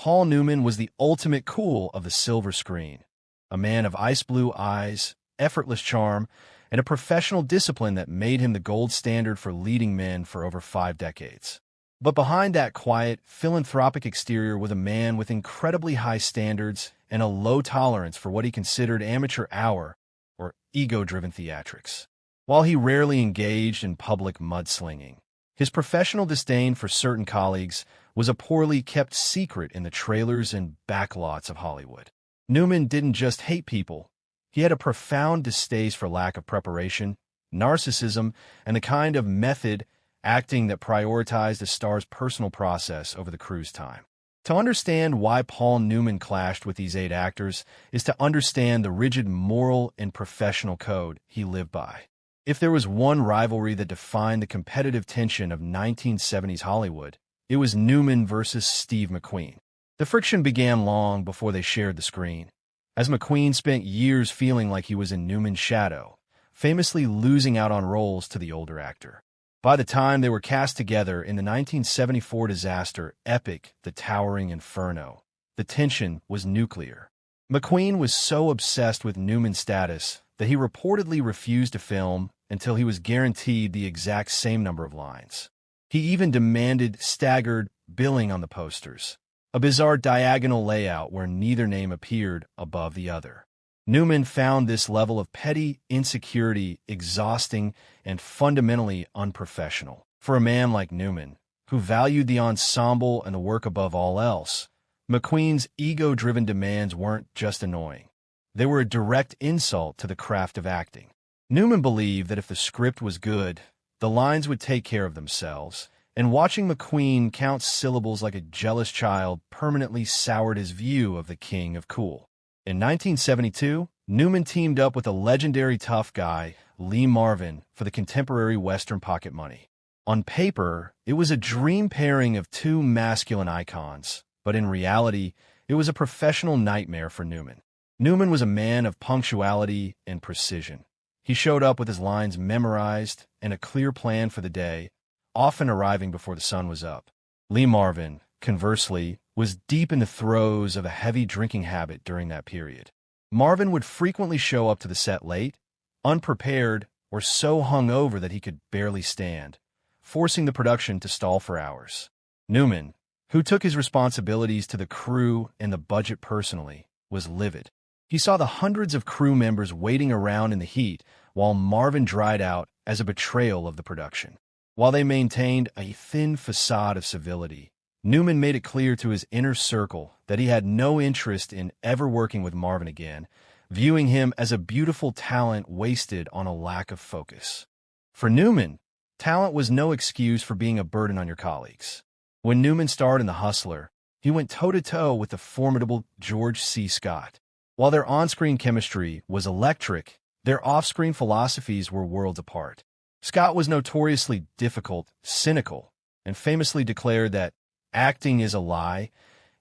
Paul Newman was the ultimate cool of the silver screen, a man of ice blue eyes, effortless charm, and a professional discipline that made him the gold standard for leading men for over 5 decades. But behind that quiet, philanthropic exterior was a man with incredibly high standards and a low tolerance for what he considered amateur hour or ego-driven theatrics. While he rarely engaged in public mudslinging, his professional disdain for certain colleagues was a poorly kept secret in the trailers and backlots of Hollywood. Newman didn't just hate people. He had a profound distaste for lack of preparation, narcissism, and the kind of method acting that prioritized a star's personal process over the crew's time. To understand why Paul Newman clashed with these 8 actors is to understand the rigid moral and professional code he lived by. If there was one rivalry that defined the competitive tension of 1970s Hollywood, it was Newman versus Steve McQueen. The friction began long before they shared the screen, as McQueen spent years feeling like he was in Newman's shadow, famously losing out on roles to the older actor. By the time they were cast together in the 1974 disaster epic The Towering Inferno, the tension was nuclear. McQueen was so obsessed with Newman's status that he reportedly refused to film until he was guaranteed the exact same number of lines. He even demanded staggered billing on the posters, a bizarre diagonal layout where neither name appeared above the other. Newman found this level of petty insecurity exhausting and fundamentally unprofessional. For a man like Newman, who valued the ensemble and the work above all else, McQueen's ego-driven demands weren't just annoying. They were a direct insult to the craft of acting. Newman believed that if the script was good, the lines would take care of themselves, and watching McQueen count syllables like a jealous child permanently soured his view of the king of cool. In 1972, Newman teamed up with a legendary tough guy, Lee Marvin, for the contemporary Western pocket money. On paper, it was a dream pairing of 2 masculine icons, but in reality, it was a professional nightmare for Newman. Newman was a man of punctuality and precision. He showed up with his lines memorized and a clear plan for the day, often arriving before the sun was up. Lee Marvin, conversely, was deep in the throes of a heavy drinking habit during that period. Marvin would frequently show up to the set late, unprepared, or so hungover that he could barely stand, forcing the production to stall for hours. Newman, who took his responsibilities to the crew and the budget personally, was livid. He saw the hundreds of crew members waiting around in the heat while Marvin dried out as a betrayal of the production. While they maintained a thin facade of civility, Newman made it clear to his inner circle that he had no interest in ever working with Marvin again, viewing him as a beautiful talent wasted on a lack of focus. For Newman, talent was no excuse for being a burden on your colleagues. When Newman starred in The Hustler, he went toe-to-toe with the formidable George C. Scott. While their on-screen chemistry was electric, their off-screen philosophies were worlds apart. Scott was notoriously difficult, cynical, and famously declared that acting is a lie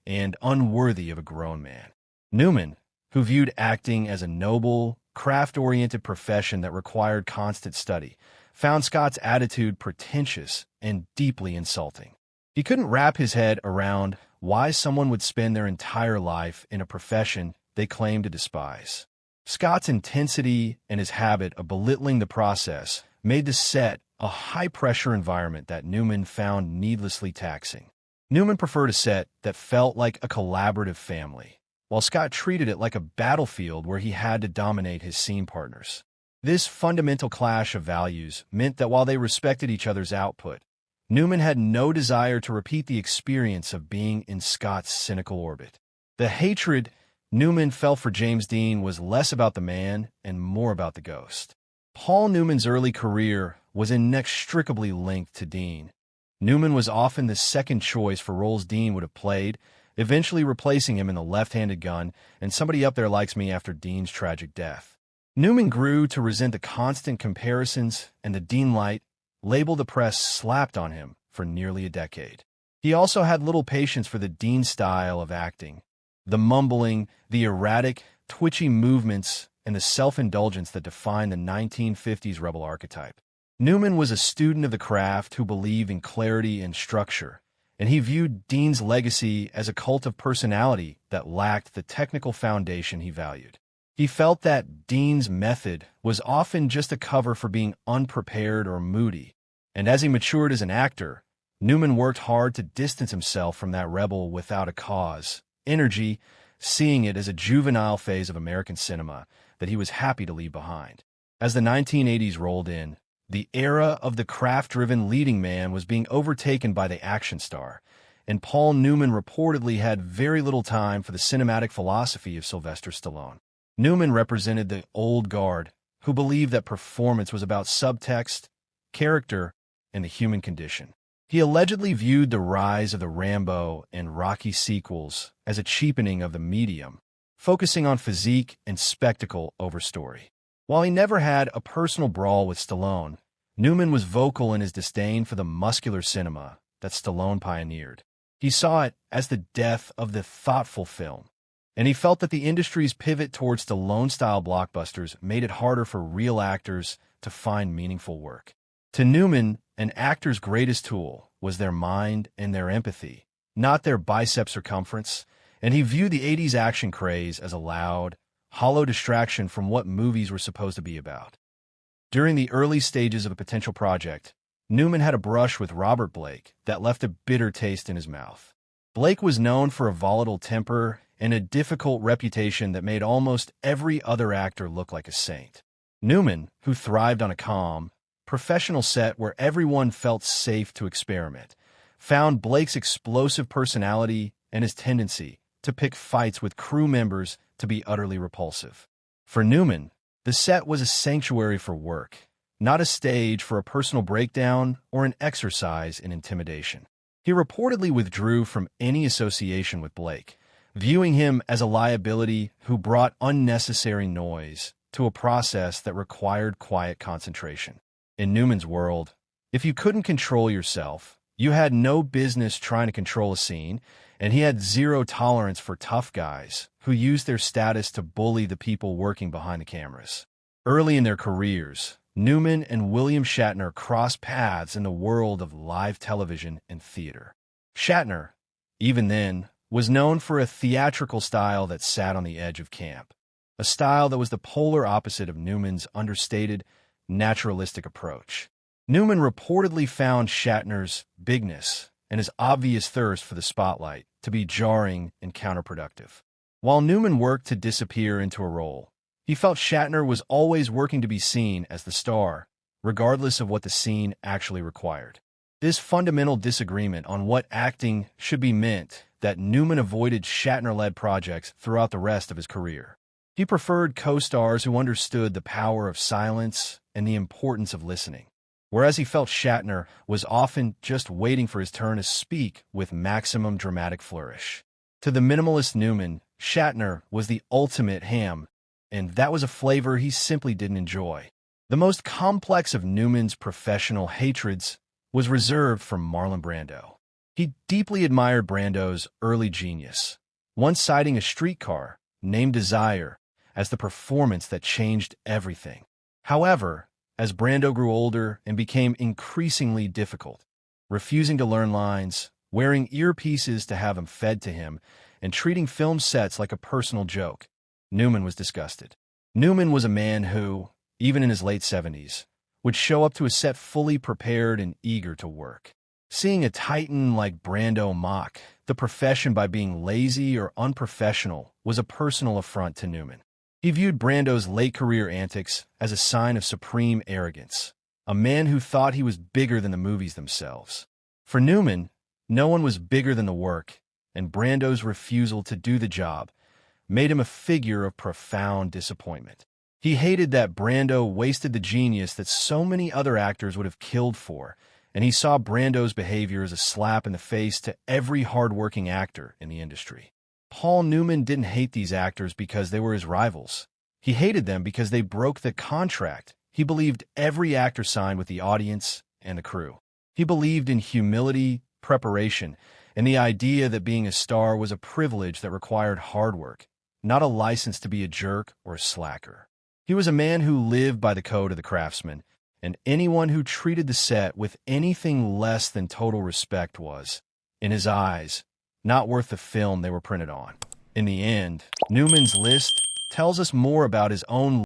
and unworthy of a grown man. Newman, who viewed acting as a noble, craft-oriented profession that required constant study, found Scott's attitude pretentious and deeply insulting. He couldn't wrap his head around why someone would spend their entire life in a profession they claimed to despise. Scott's intensity and his habit of belittling the process made the set a high-pressure environment that Newman found needlessly taxing. Newman preferred a set that felt like a collaborative family, while Scott treated it like a battlefield where he had to dominate his scene partners. This fundamental clash of values meant that while they respected each other's output, Newman had no desire to repeat the experience of being in Scott's cynical orbit. The hatred Newman felt for James Dean was less about the man and more about the ghost. Paul Newman's early career was inextricably linked to Dean. Newman was often the second choice for roles Dean would have played, eventually replacing him in The Left-Handed Gun and Somebody Up There Likes Me after Dean's tragic death. Newman grew to resent the constant comparisons and the Dean light label the press slapped on him for nearly a decade. He also had little patience for the Dean style of acting, the mumbling, the erratic, twitchy movements, and the self-indulgence that defined the 1950s rebel archetype. Newman was a student of the craft who believed in clarity and structure, and he viewed Dean's legacy as a cult of personality that lacked the technical foundation he valued. He felt that Dean's method was often just a cover for being unprepared or moody, and as he matured as an actor, Newman worked hard to distance himself from that rebel without a cause, energy, seeing it as a juvenile phase of American cinema that he was happy to leave behind. As the 1980s rolled in, the era of the craft-driven leading man was being overtaken by the action star, and Paul Newman reportedly had very little time for the cinematic philosophy of Sylvester Stallone. Newman represented the old guard, who believed that performance was about subtext, character, and the human condition. He allegedly viewed the rise of the Rambo and Rocky sequels as a cheapening of the medium, focusing on physique and spectacle over story. While he never had a personal brawl with Stallone, Newman was vocal in his disdain for the muscular cinema that Stallone pioneered. He saw it as the death of the thoughtful film, and he felt that the industry's pivot towards Stallone-style blockbusters made it harder for real actors to find meaningful work. To Newman, an actor's greatest tool was their mind and their empathy, not their bicep circumference, and he viewed the 80s action craze as a loud, hollow distraction from what movies were supposed to be about. During the early stages of a potential project, Newman had a brush with Robert Blake that left a bitter taste in his mouth. Blake was known for a volatile temper and a difficult reputation that made almost every other actor look like a saint. Newman, who thrived on a calm, professional set where everyone felt safe to experiment, found Blake's explosive personality and his tendency to pick fights with crew members to be utterly repulsive. For Newman, the set was a sanctuary for work, not a stage for a personal breakdown or an exercise in intimidation. He reportedly withdrew from any association with Blake, viewing him as a liability who brought unnecessary noise to a process that required quiet concentration. In Newman's world, if you couldn't control yourself, you had no business trying to control a scene, and he had zero tolerance for tough guys who used their status to bully the people working behind the cameras. Early in their careers, Newman and William Shatner crossed paths in the world of live television and theater. Shatner, even then, was known for a theatrical style that sat on the edge of camp, a style that was the polar opposite of Newman's understated, naturalistic approach. Newman reportedly found Shatner's bigness and his obvious thirst for the spotlight to be jarring and counterproductive. While Newman worked to disappear into a role, he felt Shatner was always working to be seen as the star, regardless of what the scene actually required. This fundamental disagreement on what acting should be meant that Newman avoided Shatner-led projects throughout the rest of his career. He preferred co-stars who understood the power of silence and the importance of listening, whereas he felt Shatner was often just waiting for his turn to speak with maximum dramatic flourish. To the minimalist Newman, Shatner was the ultimate ham, and that was a flavor he simply didn't enjoy. The most complex of Newman's professional hatreds was reserved for Marlon Brando. He deeply admired Brando's early genius, once citing A Streetcar, Named Desire, as the performance that changed everything. However, as Brando grew older and became increasingly difficult, refusing to learn lines, wearing earpieces to have them fed to him, and treating film sets like a personal joke, Newman was disgusted. Newman was a man who, even in his late 70s, would show up to a set fully prepared and eager to work. Seeing a titan like Brando mock the profession by being lazy or unprofessional was a personal affront to Newman. He viewed Brando's late career antics as a sign of supreme arrogance, a man who thought he was bigger than the movies themselves. For Newman, no one was bigger than the work, and Brando's refusal to do the job made him a figure of profound disappointment. He hated that Brando wasted the genius that so many other actors would have killed for, and he saw Brando's behavior as a slap in the face to every hard-working actor in the industry. Paul Newman didn't hate these actors because they were his rivals. He hated them because they broke the contract he believed every actor signed with the audience and the crew. He believed in humility, preparation, and the idea that being a star was a privilege that required hard work, not a license to be a jerk or a slacker. He was a man who lived by the code of the craftsman, and anyone who treated the set with anything less than total respect was, in his eyes, not worth the film they were printed on. In the end, Newman's list tells us more about his own